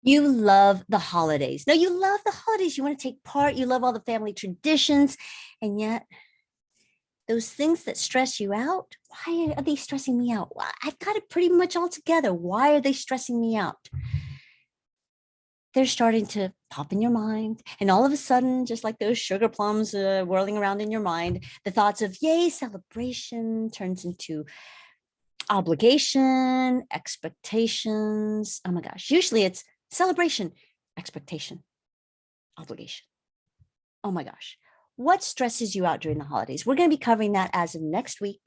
You love the holidays. No, you love the holidays. You want to take part. You love all the family traditions. And yet, those things that stress you out, why are they stressing me out? I've got it pretty much all together. Why are they stressing me out? They're starting to pop in your mind. And all of a sudden, just like those sugar plums whirling around in your mind, the thoughts of yay, celebration turns into obligation, expectations. Oh my gosh. Usually it's celebration, expectation, obligation. Oh my gosh. What stresses you out during the holidays? We're going to be covering that as of next week,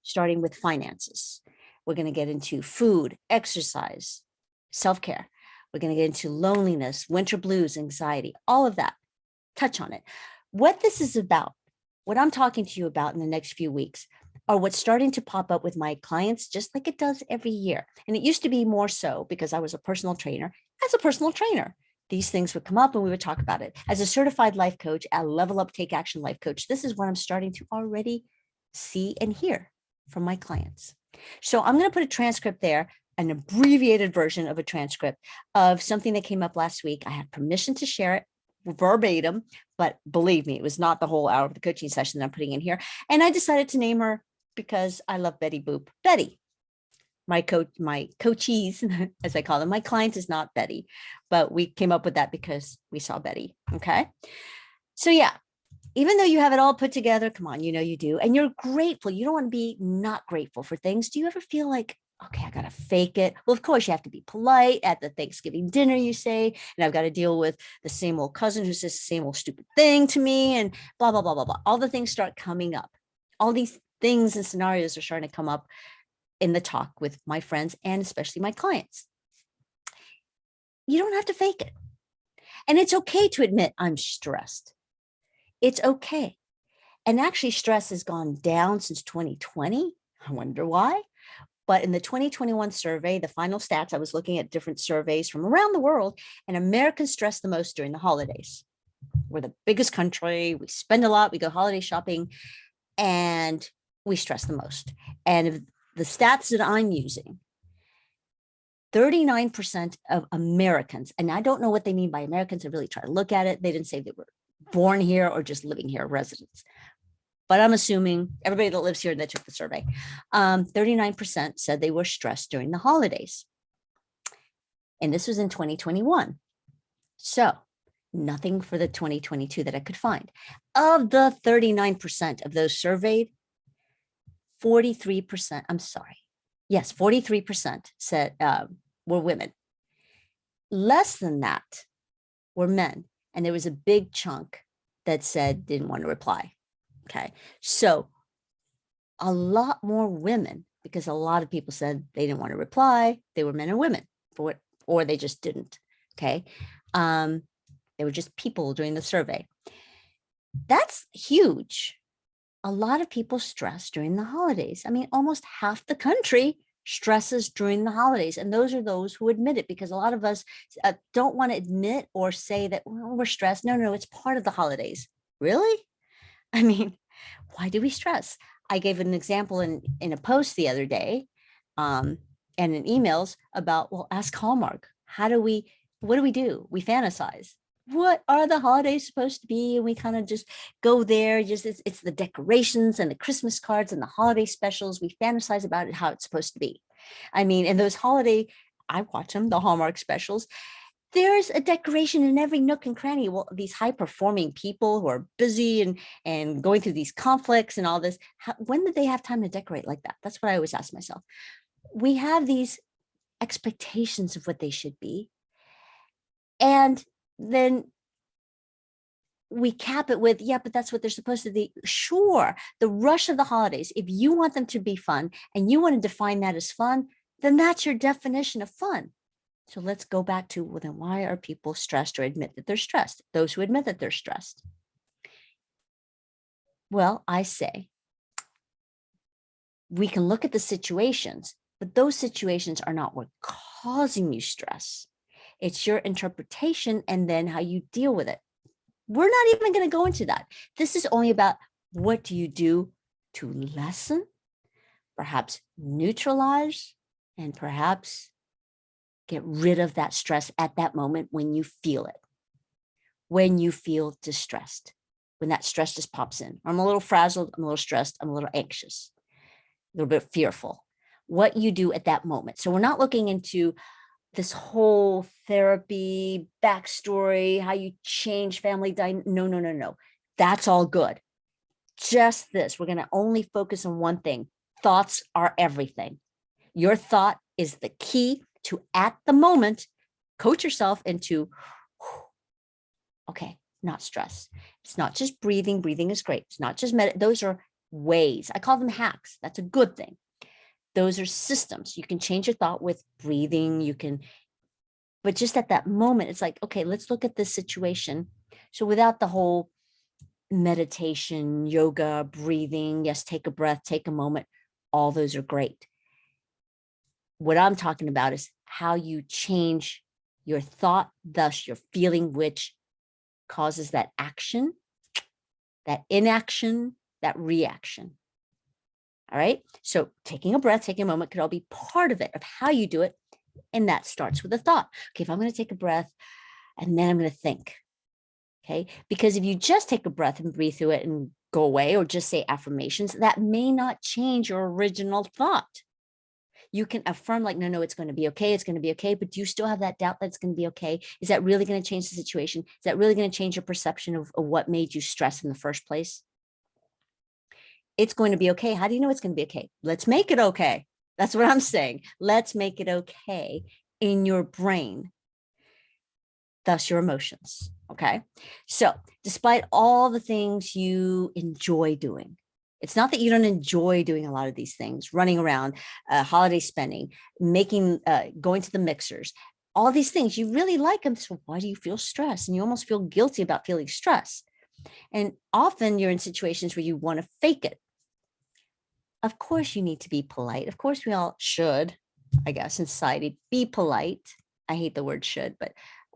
starting with finances. We're going to get into food, exercise, self care. We're going to get into loneliness, winter blues, anxiety, all of that. Touch on it. What this is about, what I'm talking to you about in the next few weeks, are what's starting to pop up with my clients, just like it does every year. And it used to be more so because I was a personal trainer. As a personal trainer, these things would come up and we would talk about it. As a certified life coach, a level up, take action life coach, this is what I'm starting to already see and hear from my clients. So I'm going to put a transcript there, an abbreviated version of a transcript of something that came up last week. I had permission to share it verbatim, but believe me, it was not the whole hour of the coaching session that I'm putting in here. And I decided to name her because I love Betty Boop. Betty, my coachees, as I call them. My client is not Betty, but we came up with that because we saw Betty. Okay. So yeah, even though you have it all put together, come on, you know you do, and you're grateful. You don't want to be not grateful for things. Do you ever feel like, okay, I got to fake it? Well, of course, you have to be polite at the Thanksgiving dinner, you say, and I've got to deal with the same old cousin who says the same old stupid thing to me and blah, blah, blah, blah, blah. All the things start coming up. All these things and scenarios are starting to come up in the talk with my friends and especially my clients. You don't have to fake it. And it's okay to admit I'm stressed. It's okay. And actually, stress has gone down since 2020. I wonder why. But in the 2021 survey, the final stats, I was looking at different surveys from around the world, and Americans stress the most during the holidays. We're the biggest country. We spend a lot. We go holiday shopping, and we stress the most. And if the stats that I'm using, 39% of Americans, and I don't know what they mean by Americans. I really try to look at it. They didn't say they were born here or just living here, residents. But I'm assuming everybody that lives here that took the survey, 39% said they were stressed during the holidays. And this was in 2021. So nothing for the 2022 that I could find. Of the 39% of those surveyed, 43%, I'm sorry. Yes, 43% said were women. Less than that were men. And there was a big chunk that said didn't want to reply. Okay. So a lot more women, because a lot of people said they didn't want to reply. They were men and women, or they just didn't. Okay. They were just people doing the survey. That's huge. A lot of people stress during the holidays. I mean, almost half the country stresses during the holidays. And those are those who admit it, because a lot of us don't want to admit or say that, well, we're stressed. No, it's part of the holidays. Really? I mean, why do we stress? I gave an example in a post the other day and in emails about, well, ask Hallmark. What do we do? We fantasize. What are the holidays supposed to be? And we kind of just go there. Just it's the decorations and the Christmas cards and the holiday specials. We fantasize about it, how it's supposed to be. I mean, and those I watch them, the Hallmark specials. There's a decoration in every nook and cranny. Well, these high performing people who are busy and going through these conflicts and all this, when did they have time to decorate like that? That's what I always ask myself. We have these expectations of what they should be. And then we cap it with, yeah, but that's what they're supposed to be. Sure, the rush of the holidays, if you want them to be fun and you want to define that as fun, then that's your definition of fun. So let's go back to, well, then why are people stressed or admit that they're stressed? Those who admit that they're stressed. Well, I say we can look at the situations, but those situations are not what causing you stress. It's your interpretation and then how you deal with it. We're not even going to go into that. This is only about what do you do to lessen, perhaps neutralize, and perhaps Get rid of that stress at that moment when you feel it, when you feel distressed, when that stress just pops in. I'm a little frazzled, I'm a little stressed, I'm a little anxious, a little bit fearful. What you do at that moment. So we're not looking into this whole therapy backstory, how you change family dynamics. No. That's all good. Just this. We're going to only focus on one thing. Thoughts are everything. Your thought is the key to, at the moment, coach yourself into, okay, not stress. It's not just breathing. Breathing is great. It's not just those are ways. I call them hacks. That's a good thing. Those are systems. You can change your thought with breathing. You can, but just at that moment, it's like, okay, let's look at this situation. So without the whole meditation, yoga, breathing, yes, take a breath, take a moment. All those are great. What I'm talking about is how you change your thought, thus your feeling, which causes that action, that inaction, that reaction. All right. So taking a breath, taking a moment could all be part of it, of how you do it. And that starts with a thought. Okay, if I'm going to take a breath and then I'm going to think. Okay. Because if you just take a breath and breathe through it and go away, or just say affirmations, that may not change your original thought. You can affirm like, no, it's going to be okay. It's going to be okay. But do you still have that doubt that it's going to be okay? Is that really going to change the situation? Is that really going to change your perception of what made you stress in the first place? It's going to be okay. How do you know it's going to be okay? Let's make it okay. That's what I'm saying. Let's make it okay in your brain, thus your emotions. Okay. So despite all the things you enjoy doing, it's not that you don't enjoy doing a lot of these things, running around, holiday spending, going to the mixers, all these things, you really like them. So why do you feel stress? And you almost feel guilty about feeling stress. And often you're in situations where you want to fake it. Of course you need to be polite. Of course we all should, I guess, in society, be polite. I hate the word should, but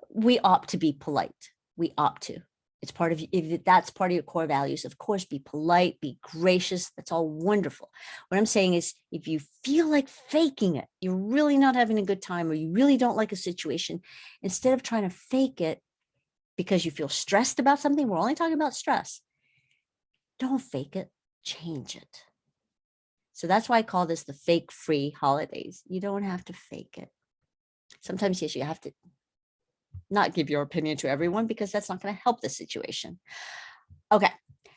we opt to be polite. We opt to. It's part of, if that's part of your core values, of course, be polite, be gracious. That's all wonderful. What I'm saying is, if you feel like faking it, you're really not having a good time, or you really don't like a situation, instead of trying to fake it because you feel stressed about something, we're only talking about stress. Don't fake it, change it. So that's why I call this the fake-free holidays. You don't have to fake it. Sometimes, yes, you have to not give your opinion to everyone, because that's not going to help the situation. Okay.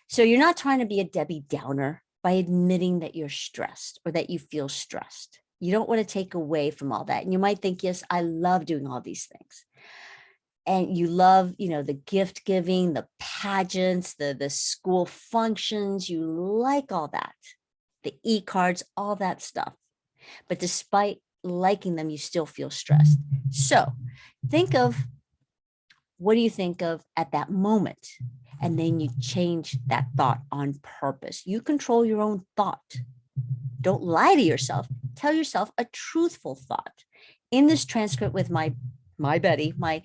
So you're not trying to be a Debbie Downer by admitting that you're stressed or that you feel stressed. You don't want to take away from all that. And you might think, yes, I love doing all these things. And you love, the gift giving, the pageants, the school functions, you like all that, the e-cards, all that stuff. But despite liking them, you still feel stressed. So think of, what do you think of at that moment? And then you change that thought on purpose. You control your own thought. Don't lie to yourself. Tell yourself a truthful thought. In this transcript with my Betty, my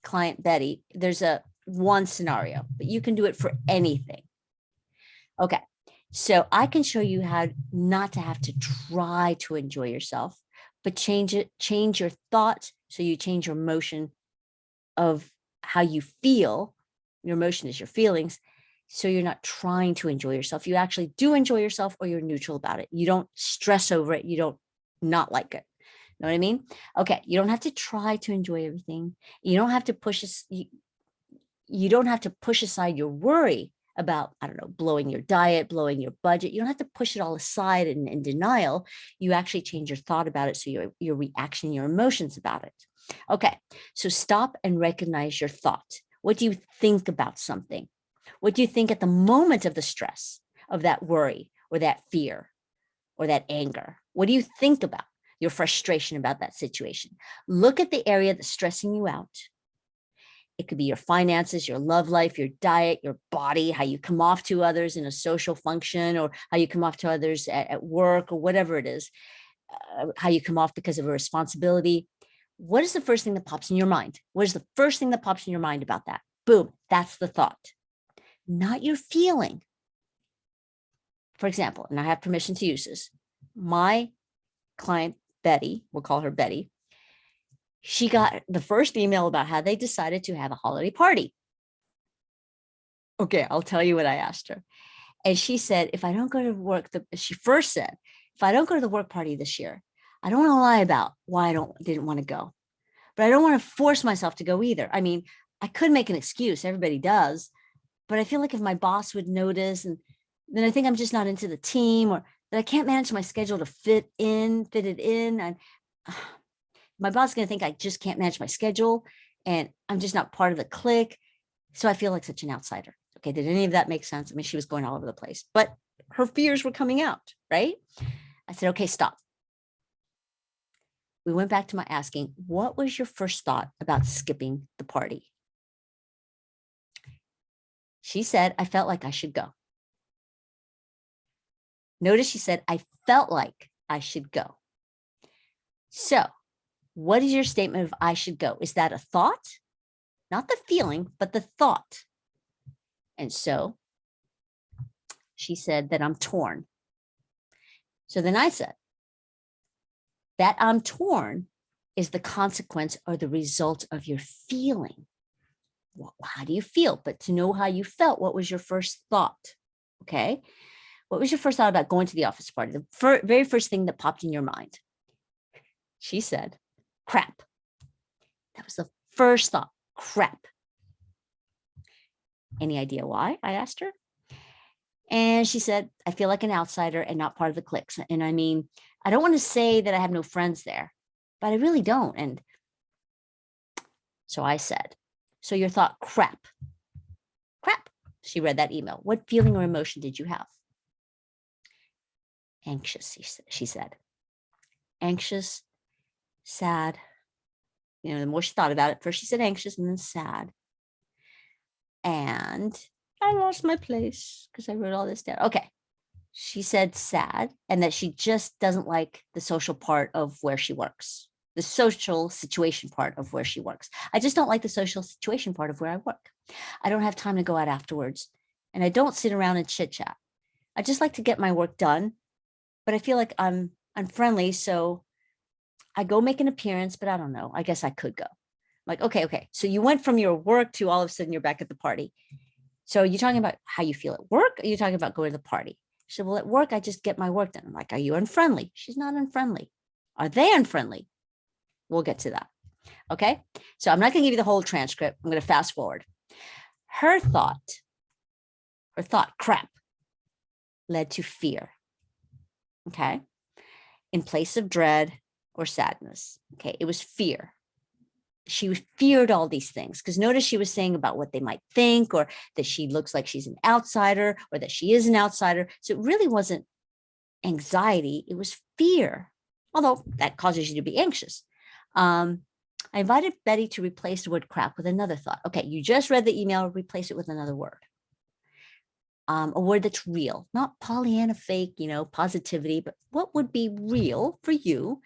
client Betty, there's one scenario, but you can do it for anything. Okay. So I can show you how not to have to try to enjoy yourself, but change your thoughts. So you change your emotion of how you feel. Your emotion is your feelings. So you're not trying to enjoy yourself. You actually do enjoy yourself, or you're neutral about it. You don't stress over it. You don't not like it. Know what I mean? Okay. You don't have to try to enjoy everything. You don't have to push you don't have to push aside your worry about, I don't know, blowing your diet, blowing your budget. You don't have to push it all aside in denial. You actually change your thought about it. So your reaction, your emotions about it. Okay. So stop and recognize your thought. What do you think about something? What do you think at the moment of the stress, of that worry, or that fear, or that anger? What do you think about? Your frustration about that situation. Look at the area that's stressing you out. It could be your finances, your love life, your diet, your body, how you come off to others in a social function, or how you come off to others at work, or whatever it is, how you come off because of a responsibility. What is the first thing that pops in your mind? What is the first thing that pops in your mind about that? Boom, that's the thought, not your feeling. For example, and I have permission to use this, my client, Betty, we'll call her Betty, she got the first email about how they decided to have a holiday party. Okay, I'll tell you what I asked her. And she said, if I don't go to work, she first said, if I don't go to the work party this year, I don't want to lie about why didn't want to go, but I don't want to force myself to go either. I mean, I could make an excuse. Everybody does, but I feel like if my boss would notice, and then I think I'm just not into the team, or that I can't manage my schedule to fit it in. And my boss is going to think I just can't manage my schedule and I'm just not part of the clique. So I feel like such an outsider. Okay. Did any of that make sense? I mean, she was going all over the place, but her fears were coming out, right? I said, okay, stop. We went back to my asking, what was your first thought about skipping the party? She said, I felt like I should go. Notice she said, I felt like I should go. So what is your statement of I should go? Is that a thought? Not the feeling, but the thought. And so she said that I'm torn. So then I said, that I'm torn is the consequence or the result of your feeling. Well, how do you feel? But to know how you felt, what was your first thought? Okay. What was your first thought about going to the office party? The very first thing that popped in your mind. She said, crap. That was the first thought, crap. Any idea why? I asked her. And she said, I feel like an outsider and not part of the clique. And I mean, I don't want to say that I have no friends there, but I really don't. And so I said, so your thought, crap. She read that email. What feeling or emotion did you have? Anxious, she said. Anxious, sad. You know, the more she thought about it, first she said anxious and then sad. And I lost my place because I wrote all this down. Okay. She said sad and that she just doesn't like the social part of where she works, the social situation part of where she works. I just don't like the social situation part of where I work. I don't have time to go out afterwards and I don't sit around and chit chat. I just like to get my work done, but I feel like I'm unfriendly. So I go make an appearance, but I don't know. I guess I could go. I'm like, okay. So you went from your work to all of a sudden you're back at the party. So are you talking about how you feel at work? Or are you talking about going to the party? She said, well, at work, I just get my work done. I'm like, are you unfriendly? She's not unfriendly. Are they unfriendly? We'll get to that. Okay. So I'm not going to give you the whole transcript. I'm going to fast forward. Her thought, crap, led to fear. Okay. In place of dread or sadness. Okay. It was fear. She feared all these things because notice she was saying about what they might think or that she looks like she's an outsider or that she is an outsider. So it really wasn't anxiety. It was fear, although that causes you to be anxious. I invited Betty to replace the word crap with another thought. Okay, you just read the email, replace it with another word. A word that's real, not Pollyanna fake, positivity, but what would be real for you?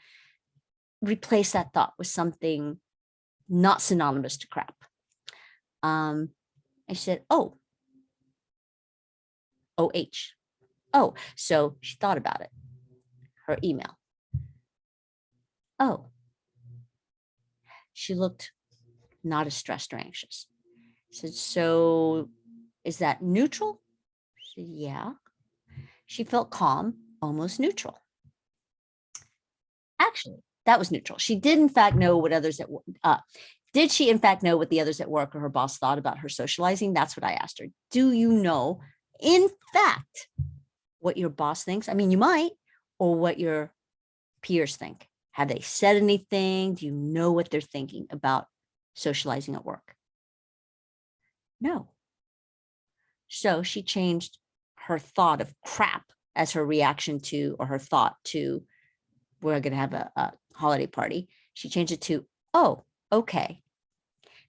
Replace that thought with something not synonymous to crap. I said, OH. Oh, so she thought about it. Her email. Oh. She looked not as stressed or anxious. I said, so is that neutral? She said, yeah. She felt calm, almost neutral. Actually, that was neutral. She did in fact know what others did she in fact know what the others at work or her boss thought about her socializing? That's what I asked her. Do you know, in fact, what your boss thinks? I mean, you might, or what your peers think. Have they said anything? Do you know what they're thinking about socializing at work? No. So she changed her thought of crap as her reaction to, or her thought to, we're going to have a holiday party. She changed it to, oh, okay.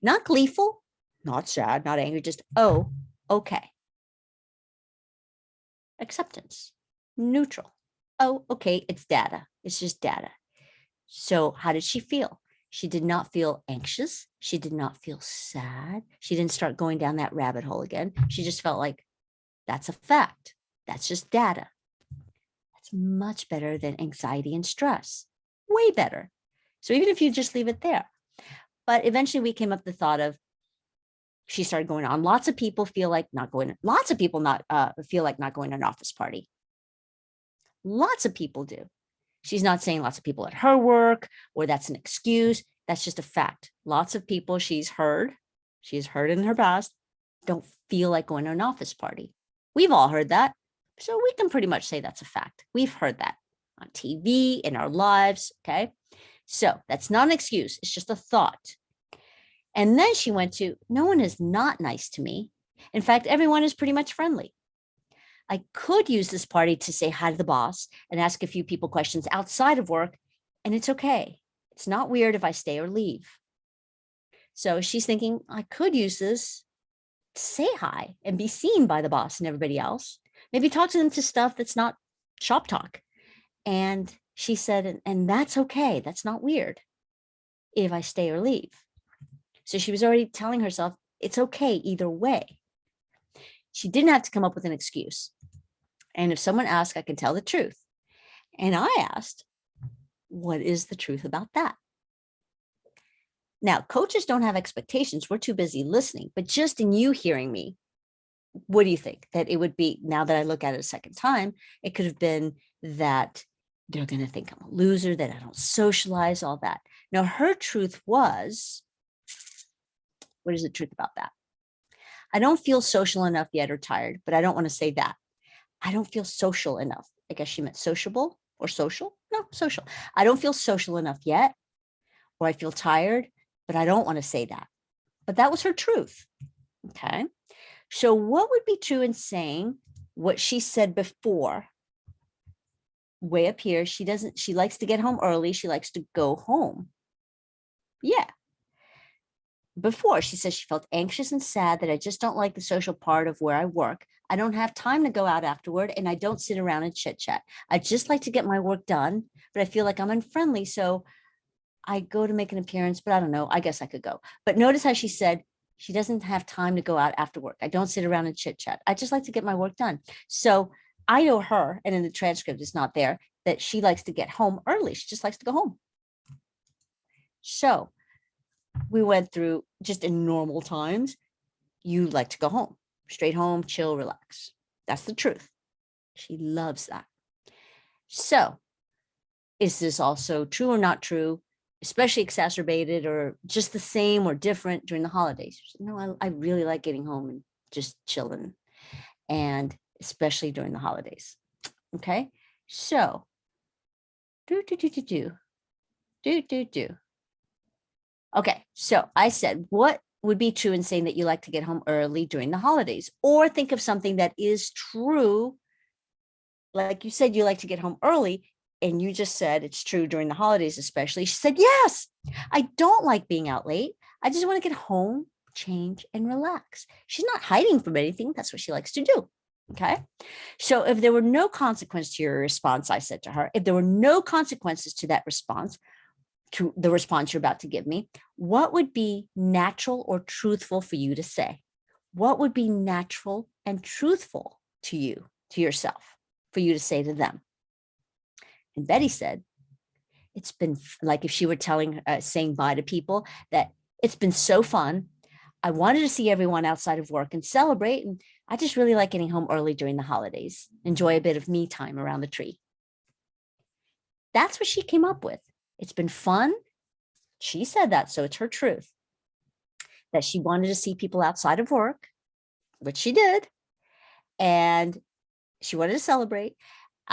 Not gleeful, not sad, not angry, just, oh, okay. Acceptance, neutral. Oh, okay, it's data. It's just data. So how did she feel? She did not feel anxious. She did not feel sad. She didn't start going down that rabbit hole again. She just felt like that's a fact. That's just data. That's much better than anxiety and stress. Way better. So even if you just leave it there, But eventually we came up with the thought of, she started going on. Lots of people feel like not going. Lots of people not feel like not going to an office party. Lots of people do. She's not saying lots of people at her work or that's an excuse. That's just a fact. Lots of people she's heard in her past, don't feel like going to an office party. We've all heard that. So we can pretty much say that's a fact. We've heard that on TV, in our lives. Okay. So that's not an excuse. It's just a thought. And then she went to, no one is not nice to me. In fact, everyone is pretty much friendly. I could use this party to say hi to the boss and ask a few people questions outside of work, and it's okay. It's not weird if I stay or leave. So she's thinking, I could use this to say hi and be seen by the boss and everybody else. Maybe talk to them to stuff that's not shop talk. And she said, and that's okay. That's not weird if I stay or leave. So she was already telling herself, it's okay either way. She didn't have to come up with an excuse. And if someone asked, I can tell the truth. And I asked, what is the truth about that? Now, coaches don't have expectations. We're too busy listening. But just in you hearing me, what do you think? That it would be, now that I look at it a second time, it could have been that they're going to think I'm a loser, that I don't socialize, all that. Now, her truth was, what is the truth about that? I don't feel social enough yet or tired, but I don't want to say that. I don't feel social enough. I guess she meant sociable or social. No, social. I don't feel social enough yet, or I feel tired, but I don't want to say that. But that was her truth. Okay. So what would be true in saying what she said before? Way up here, she likes to get home early. She likes to go home. Yeah. Before, she says she felt anxious and sad that I just don't like the social part of where I work. I don't have time to go out afterward, and I don't sit around and chit chat. I just like to get my work done, but I feel like I'm unfriendly. So I go to make an appearance, but I don't know. I guess I could go. But notice how she said she doesn't have time to go out after work. I don't sit around and chit chat. I just like to get my work done. So I know her, and in the transcript, it's not there, that she likes to get home early. She just likes to go home. So we went through just in normal times. You like to go home, straight home, chill, relax. That's the truth. She loves that. So is this also true or not true, especially exacerbated or just the same or different during the holidays? No, I really like getting home and just chilling, and especially during the holidays. Okay. So Okay, so I said, what would be true in saying that you like to get home early during the holidays? Or think of something that is true. Like you said, you like to get home early, and you just said it's true during the holidays, especially. She said, yes, I don't like being out late. I just want to get home, change, and relax. She's not hiding from anything. That's what she likes to do. Okay. So if there were no consequence to your response, I said to her, if there were no consequences to that response, to the response you're about to give me, what would be natural or truthful for you to say? What would be natural and truthful to you, to yourself, for you to say to them? And Betty said, it's been like if she were saying bye to people, that it's been so fun. I wanted to see everyone outside of work and celebrate. And I just really like getting home early during the holidays, enjoy a bit of me time around the tree. That's what she came up with. It's been fun. She said that, so it's her truth. That she wanted to see people outside of work, which she did. And she wanted to celebrate.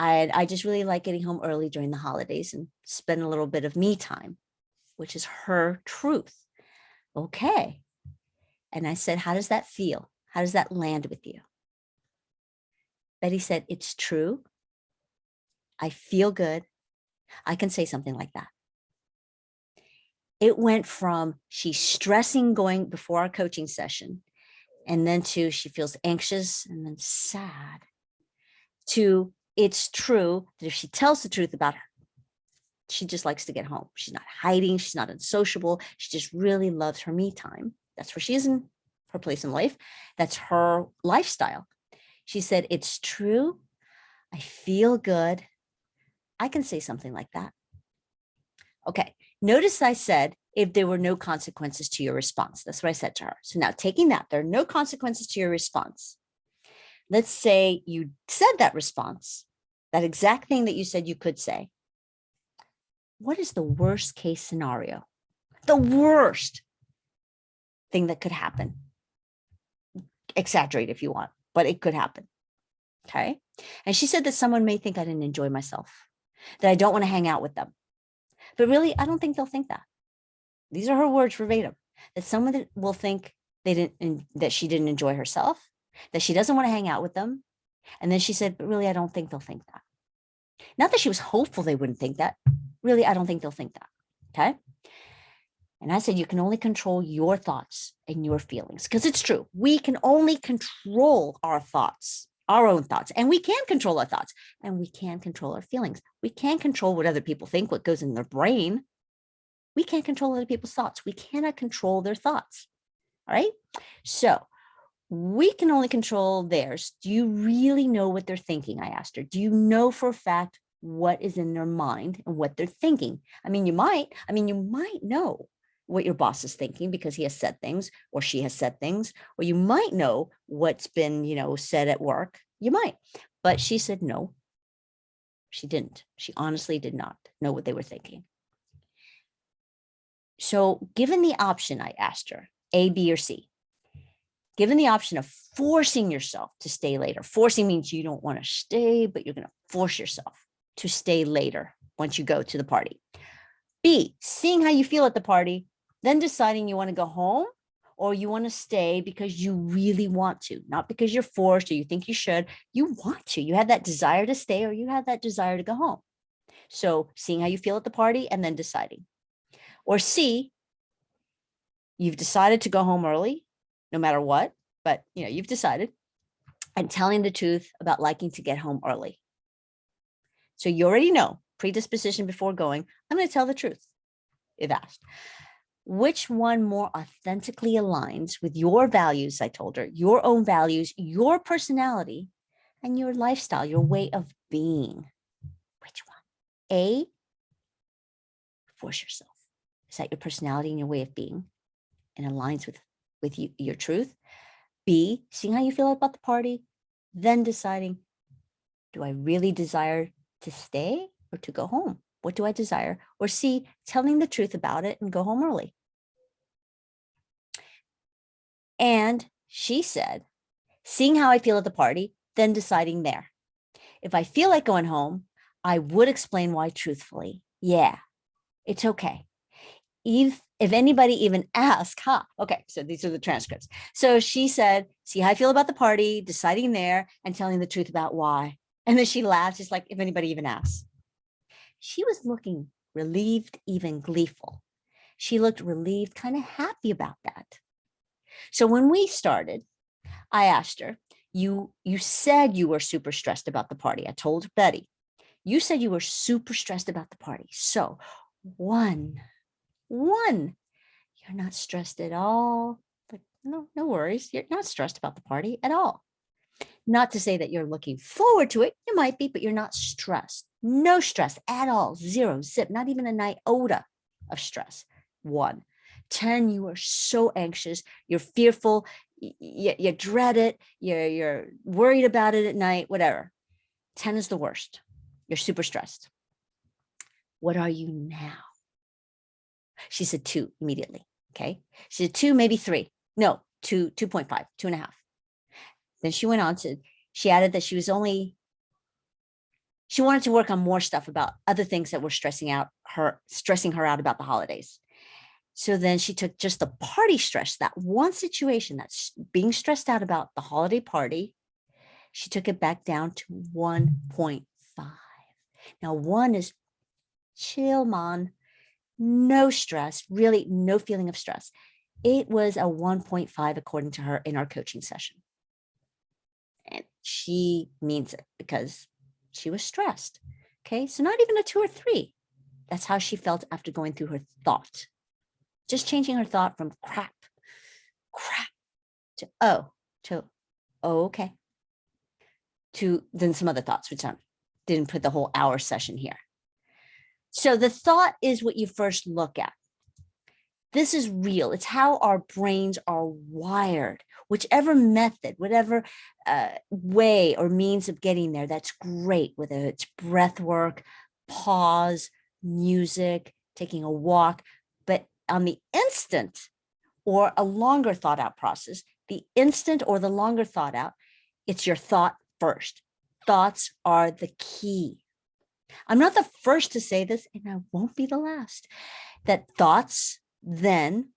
I just really like getting home early during the holidays and spend a little bit of me time, which is her truth. Okay. And I said, how does that feel? How does that land with you? Betty said, it's true. I feel good. I can say something like that. It went from she's stressing going before our coaching session, and then to she feels anxious and then sad, to it's true that if she tells the truth about her, she just likes to get home. She's not hiding. She's not unsociable. She just really loves her me time. That's where she is in her place in life. That's her lifestyle. She said, it's true. I feel good. I can say something like that. Okay. Notice I said if there were no consequences to your response. That's what I said to her. So now taking that, there are no consequences to your response. Let's say you said that response, that exact thing that you said you could say. What is the worst case scenario? The worst thing that could happen. Exaggerate if you want, but it could happen. Okay. And she said that someone may think I didn't enjoy myself, that I don't want to hang out with them. But really, I don't think they'll think that. These are her words verbatim, that someone will think that she didn't enjoy herself, that she doesn't want to hang out with them. And then she said, but really, I don't think they'll think that. Not that she was hopeful they wouldn't think that. Really, I don't think they'll think that. Okay. And I said, you can only control your thoughts and your feelings, because it's true. We can only control our thoughts, our own thoughts, and we can control our thoughts, and we can control our feelings. We can't control what other people think, what goes in their brain. We can't control other people's thoughts. We cannot control their thoughts. All right. So we can only control theirs. Do you really know what they're thinking? I asked her. Do you know for a fact what is in their mind and what they're thinking? You might know what your boss is thinking because he has said things or she has said things, or you might know what's been, said at work. You might, but she said, no, she didn't. She honestly did not know what they were thinking. So given the option, I asked her, A, B, or C, given the option of forcing yourself to stay later. Forcing means you don't want to stay, but you're going to force yourself to stay later once you go to the party. B, seeing how you feel at the party, then deciding you want to go home or you want to stay because you really want to, not because you're forced or you think you should. You want to. You have that desire to stay or you have that desire to go home. So seeing how you feel at the party and then deciding. Or C, you've decided to go home early, no matter what, but you've decided, and telling the truth about liking to get home early. So you already know, predisposition before going, I'm going to tell the truth, if asked. Which one more authentically aligns with your values, I told her, your own values, your personality, and your lifestyle, your way of being? Which one? A, force yourself. Is that your personality and your way of being and aligns with you, your truth? B, seeing how you feel about the party, then deciding, do I really desire to stay or to go home? What do I desire? Or C, telling the truth about it and go home early. And she said, seeing how I feel at the party, then deciding there. If I feel like going home, I would explain why truthfully. Yeah, it's okay. If anybody even asks, okay, so these are the transcripts. So she said, see how I feel about the party, deciding there, and telling the truth about why. And then she laughed, just like, if anybody even asks. She was looking relieved, even gleeful. She looked relieved, kind of happy about that. So when we started, I asked her, you said you were super stressed about the party. I told Betty, you said you were super stressed about the party. So one, you're not stressed at all. But no worries. You're not stressed about the party at all. Not to say that you're looking forward to it. You might be, but you're not stressed. No stress at all. Zero, zip, not even an iota of stress. 1. 10, you are so anxious. You're fearful. You dread it. You're worried about it at night, whatever. 10 is the worst. You're super stressed. What are you now? She said 2 immediately. Okay. She said 2, maybe 3. No, 2.5, 2.5. Then she went on she added that she wanted to work on more stuff about other things that were stressing her out about the holidays. So then she took just the party stress, that one situation that's being stressed out about the holiday party. She took it back down to 1.5. Now 1 is chill, man. No stress, really no feeling of stress. It was a 1.5 according to her in our coaching session. And she means it because she was stressed. Okay, so not even a 2 or 3. That's how she felt after going through her thought. Just changing her thought from crap to okay, to then some other thoughts, which I didn't put the whole hour session here. So the thought is what you first look at. This is real. It's how our brains are wired. Whichever method, whatever way or means of getting there, that's great, whether it's breath work, pause, music, taking a walk. But on the instant or a longer thought out process, the instant or the longer thought out, it's your thought first. Thoughts are the key. I'm not the first to say this, and I won't be the last, that thoughts then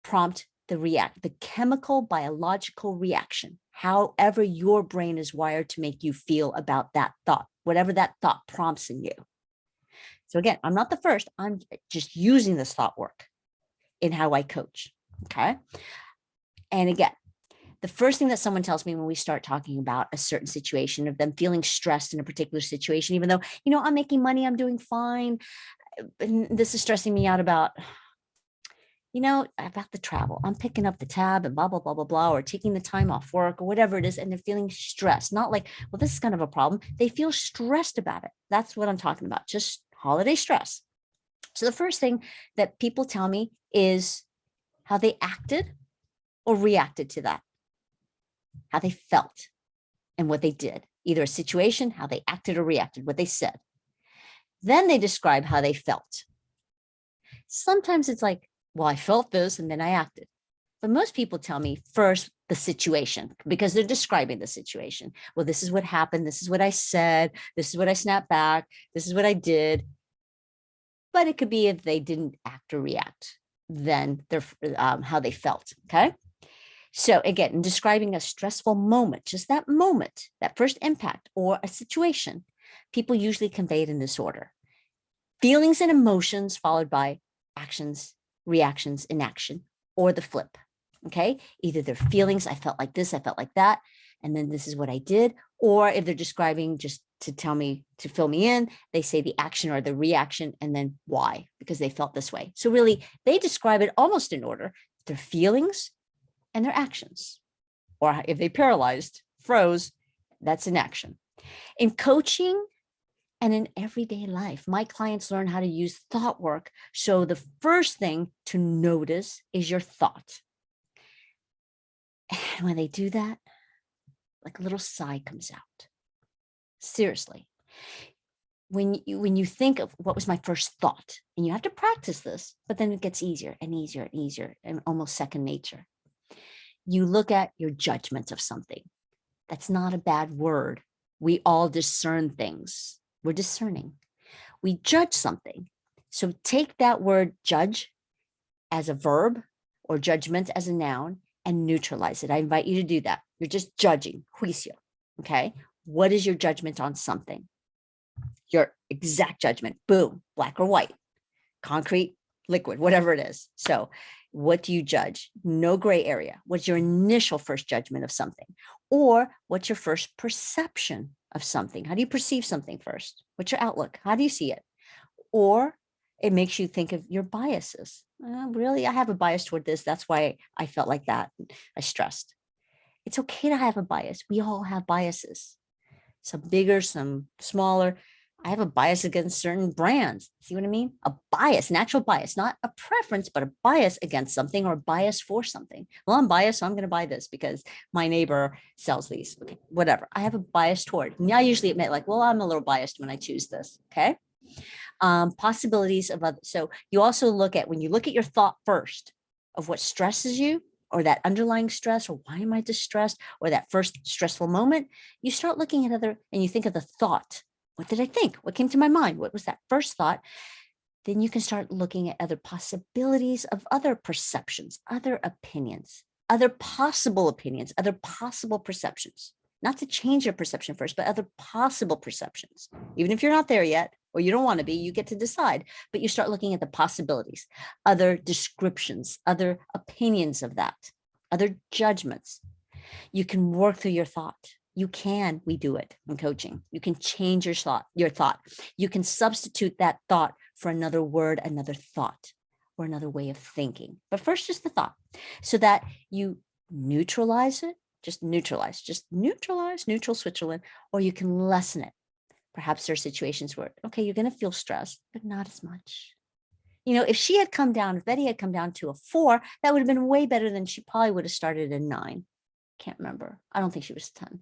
prompt the chemical biological reaction, however your brain is wired to make you feel about that thought, whatever that thought prompts in you. So again, I'm not the first. I'm just using this thought work in how I coach. Okay. And again, the first thing that someone tells me when we start talking about a certain situation of them feeling stressed in a particular situation, even though, I'm making money, I'm doing fine, and this is stressing me out about the travel. I'm picking up the tab and blah, blah, blah, blah, blah, or taking the time off work or whatever it is. And they're feeling stressed, not like, well, this is kind of a problem. They feel stressed about it. That's what I'm talking about. Just holiday stress. So the first thing that people tell me is how they acted or reacted to that, how they felt and what they did, either a situation, how they acted or reacted, what they said. Then they describe how they felt. Sometimes it's like, well, I felt this and then I acted. But most people tell me first the situation because they're describing the situation. Well, this is what happened. This is what I said. This is what I snapped back. This is what I did. But it could be if they didn't act or react, then they're how they felt. Okay. So again, in describing a stressful moment, just that moment, that first impact or a situation, people usually convey it in this order: feelings and emotions followed by actions, reactions, inaction, or the flip. Okay. Either their feelings, I felt like this, I felt like that, and then this is what I did. Or if they're describing just to tell me, to fill me in, they say the action or the reaction and then why, because they felt this way. So really, they describe it almost in order: their feelings and their actions. Or if they paralyzed, froze, that's an action. In coaching and in everyday life, my clients learn how to use thought work. So the first thing to notice is your thought. And when they do that, like a little sigh comes out. Seriously. When you think of what was my first thought, and you have to practice this, but then it gets easier and easier and easier and almost second nature. You look at your judgment of something. That's not a bad word. We all discern things. We're discerning. We judge something. So take that word judge as a verb or judgment as a noun and neutralize it. I invite you to do that. You're just judging, juicio. Okay. What is your judgment on something? Your exact judgment, boom, black or white, concrete, liquid, whatever it is. So what do you judge? No gray area. What's your initial first judgment of something? Or what's your first perception of something? How do you perceive something first? What's your outlook? How do you see it? Or it makes you think of your biases. Really, I have a bias toward this. That's why I felt like that. I stressed. It's okay to have a bias. We all have biases, some bigger, some smaller. I have a bias against certain brands. See what I mean? A bias, natural bias, not a preference, but a bias against something or a bias for something. Well, I'm biased, so I'm going to buy this because my neighbor sells these. Okay, whatever. I have a bias toward. And I usually admit, like, well, I'm a little biased when I choose this. Okay. Possibilities of other. So you also look at, when you look at your thought first of what stresses you, or that underlying stress, or why am I distressed, or that first stressful moment, you start looking at other, and you think of the thought. What did I think? What came to my mind? What was that first thought? Then you can start looking at other possibilities of other perceptions, other opinions, other possible opinions, other possible perceptions. Not to change your perception first, but other possible perceptions. Even if you're not there yet, or you don't want to be, you get to decide. But you start looking at the possibilities, other descriptions, other opinions of that, other judgments. You can work through your thought. We do it in coaching. You can change your thought. You can substitute that thought for another word, another thought, or another way of thinking. But first, just the thought, so that you neutralize it. Just neutral Switzerland, or you can lessen it. Perhaps there are situations where, okay, you're going to feel stressed, but not as much. If she had come down, if Betty had come down to a 4, that would have been way better than she probably would have started at a 9. Can't remember. I don't think she was 10,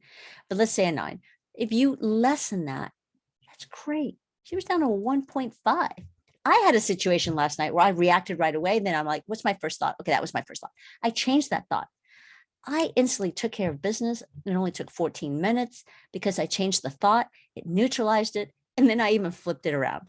but let's say a 9. If you lessen that, that's great. She was down to a 1.5. I had a situation last night where I reacted right away. Then I'm like, what's my first thought? Okay, that was my first thought. I changed that thought. I instantly took care of business. It only took 14 minutes because I changed the thought. It neutralized it. And then I even flipped it around.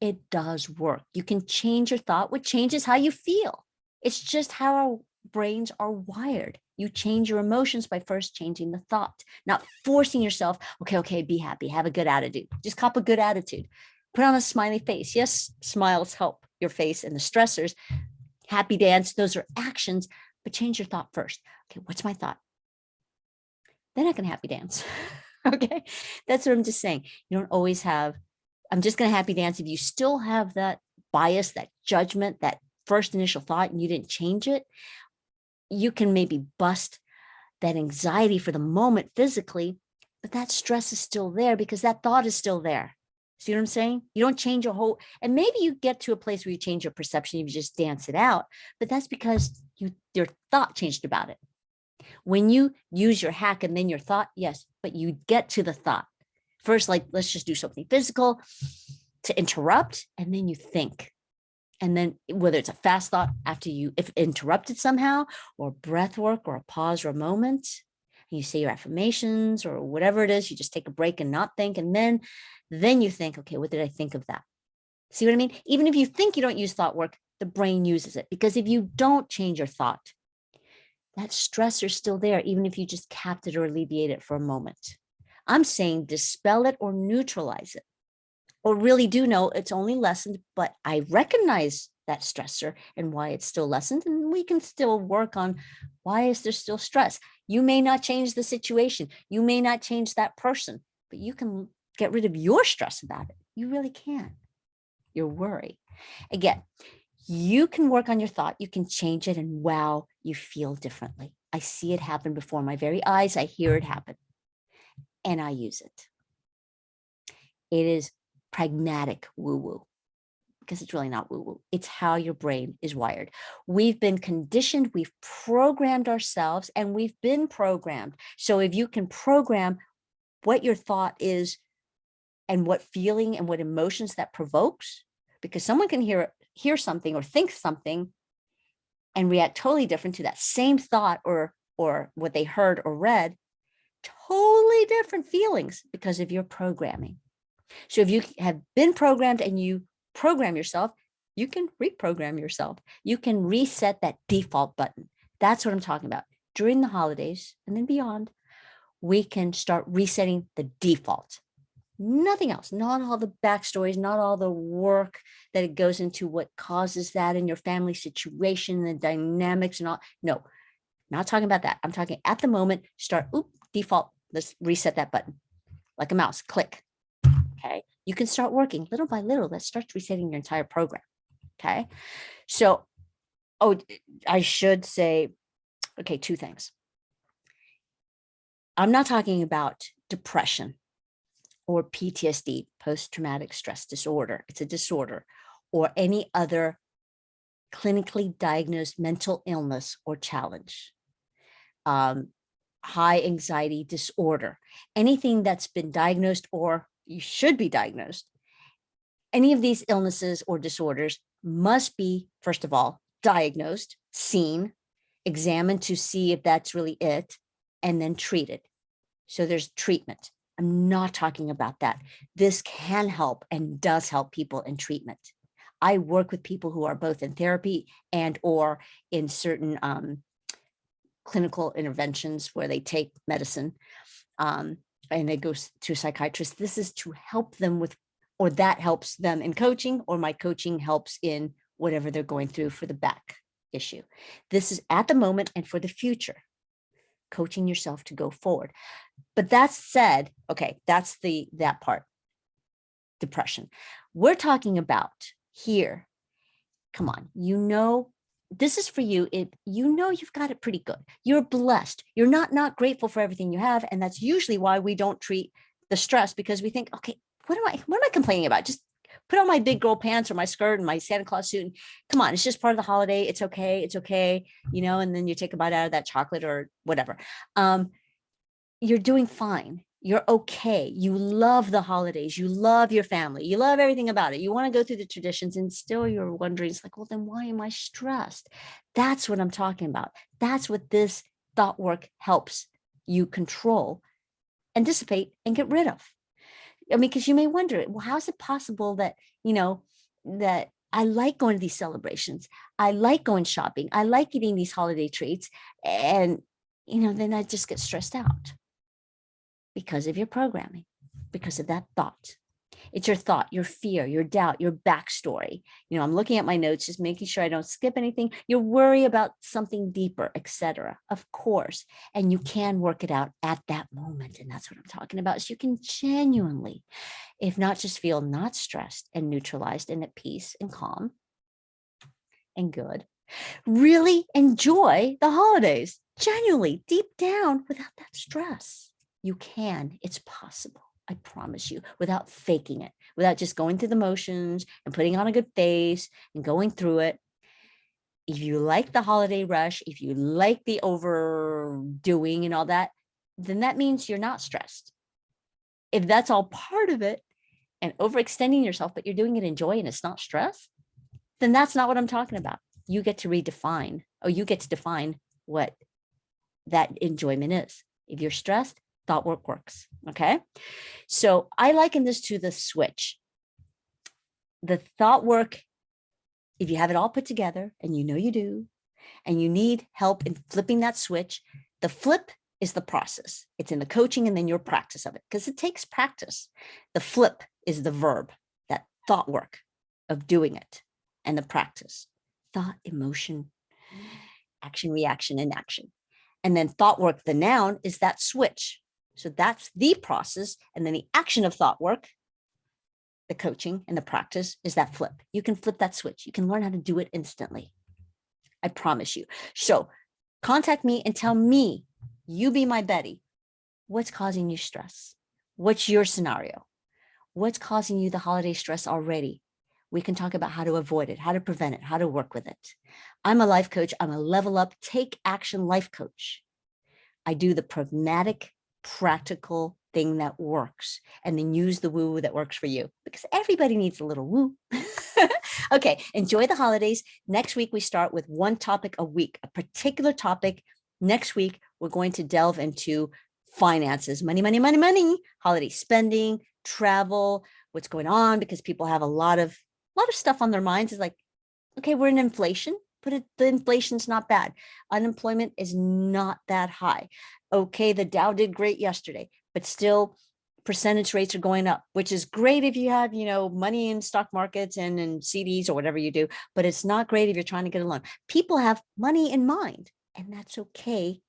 It does work. You can change your thought, which changes how you feel. It's just how our brains are wired. You change your emotions by first changing the thought, not forcing yourself. Okay, be happy, have a good attitude. Just cop a good attitude. Put on a smiley face. Yes, smiles help your face and the stressors. Happy dance, those are actions, but change your thought first. Okay, what's my thought? Then I can happy dance. Okay, that's what I'm just saying. You don't always have, I'm just going to happy dance. If you still have that bias, that judgment, that first initial thought, and you didn't change it, you can maybe bust that anxiety for the moment physically, but that stress is still there because that thought is still there. See what I'm saying? You don't change a whole, and maybe you get to a place where you change your perception, you just dance it out, but that's because your thought changed about it. When you use your hack and then your thought, yes, but you get to the thought. First, like, let's just do something physical to interrupt, and then you think. And then whether it's a fast thought after if interrupted somehow, or breath work, or a pause, or a moment, and you say your affirmations or whatever it is, you just take a break and not think. And then you think, okay, what did I think of that? See what I mean? Even if you think you don't use thought work, the brain uses it, because if you don't change your thought, that stressor is still there, even if you just capped it or alleviate it for a moment. I'm saying dispel it or neutralize it, or really do know it's only lessened, but I recognize that stressor and why it's still lessened. And we can still work on why is there still stress. You may not change the situation. You may not change that person, but you can get rid of your stress about it. You really can. Your worry. Again, you can work on your thought. You can change it, and wow, you feel differently. I see it happen before my very eyes. I hear it happen, and I use it. It is pragmatic woo-woo, because it's really not woo-woo. It's how your brain is wired. We've been conditioned, we've programmed ourselves, and we've been programmed. So if you can program what your thought is and what feeling and what emotions that provokes, because someone can hear something or think something and react totally different to that same thought or what they heard or read, totally different feelings because of your programming. So if you have been programmed and you program yourself, you can reprogram yourself. You can reset that default button. That's what I'm talking about. During the holidays and then beyond, we can start resetting the default. Nothing else, not all the backstories, not all the work that it goes into what causes that in your family situation, the dynamics and all. No, not talking about that. I'm talking at the moment, start, default, let's reset that button. Like a mouse, click. Okay. You can start working little by little. That starts resetting your entire program. Okay. So, I should say, okay, 2 things. I'm not talking about depression or PTSD, post-traumatic stress disorder. It's a disorder, or any other clinically diagnosed mental illness or challenge. High anxiety disorder, anything that's been diagnosed or you should be diagnosed. Any of these illnesses or disorders must be, first of all, diagnosed, seen, examined to see if that's really it, and then treated. So there's treatment. I'm not talking about that. This can help and does help people in treatment. I work with people who are both in therapy and or in certain clinical interventions where they take medicine and they go to a psychiatrist. This is to help them with, or that helps them in coaching, or my coaching helps in whatever they're going through for the back issue. This is at the moment and for the future, coaching yourself to go forward. But that said, okay, that's that part, depression. We're talking about here, come on, this is for you. You've got it pretty good. You're blessed. You're not grateful for everything you have. And that's usually why we don't treat the stress, because we think, okay, what am I complaining about? Just put on my big girl pants or my skirt and my Santa Claus suit. And come on, it's just part of the holiday. It's okay. It's okay. And then you take a bite out of that chocolate or whatever. You're doing fine. You're okay. You love the holidays. You love your family. You love everything about it. You want to go through the traditions, and still you're wondering, it's like, well, then why am I stressed? That's what I'm talking about. That's what this thought work helps you control and dissipate and get rid of. I mean, because you may wonder, well, how is it possible that, that I like going to these celebrations. I like going shopping. I like eating these holiday treats. And, then I just get stressed out. Because of your programming, because of that thought. It's your thought, your fear, your doubt, your backstory. I'm looking at my notes, just making sure I don't skip anything. You worry about something deeper, etc. Of course. And you can work it out at that moment. And that's what I'm talking about. So you can genuinely, if not just feel not stressed and neutralized and at peace and calm and good, really enjoy the holidays, genuinely, deep down, without that stress. You can. It's possible. I promise you, without faking it, without just going through the motions and putting on a good face and going through it. If you like the holiday rush, if you like the overdoing and all that, then that means you're not stressed. If that's all part of it and overextending yourself, but you're doing it in joy and it's not stress, then that's not what I'm talking about. You get to redefine, you get to define what that enjoyment is. If you're stressed, thought work works. Okay. So I liken this to the switch. The thought work, if you have it all put together, and you do, and you need help in flipping that switch, the flip is the process. It's in the coaching and then your practice of it, because it takes practice. The flip is the verb, that thought work of doing it, and the practice, thought, emotion, action, reaction, and action. And then thought work, the noun, is that switch. So that's the process. And then the action of thought work, the coaching and the practice, is that flip. You can flip that switch. You can learn how to do it instantly. I promise you. So contact me and tell me, you be my Betty, what's causing you stress? What's your scenario? What's causing you the holiday stress already? We can talk about how to avoid it, how to prevent it, how to work with it. I'm a life coach. I'm a level up, take action life coach. I do the pragmatic, practical thing that works, and then use the woo that works for you, because everybody needs a little woo. Okay, enjoy the holidays. Next week, we start with one topic a week, a particular topic. Next week, we're going to delve into finances, money, holiday spending, travel, what's going on, because people have a lot of stuff on their minds. Is like, okay, we're in inflation, but the inflation's not bad. Unemployment is not that high. Okay, the Dow did great yesterday, but still percentage rates are going up, which is great if you have, money in stock markets and in CDs or whatever you do, but it's not great if you're trying to get a loan. People have money in mind, and that's okay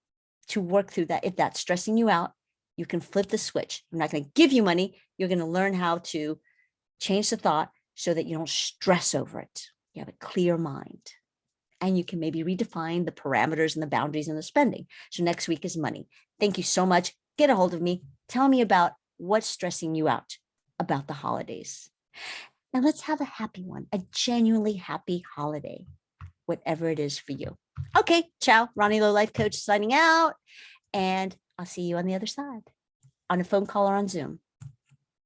to work through that. If that's stressing you out, you can flip the switch. I'm not going to give you money. You're going to learn how to change the thought so that you don't stress over it. You have a clear mind. And you can maybe redefine the parameters and the boundaries and the spending. So next week is money. Thank you so much. Get a hold of me. Tell me about what's stressing you out about the holidays. Now let's have a happy one, a genuinely happy holiday, whatever it is for you. Okay, ciao. Ronnie Lowe, life coach, signing out. And I'll see you on the other side on a phone call or on Zoom.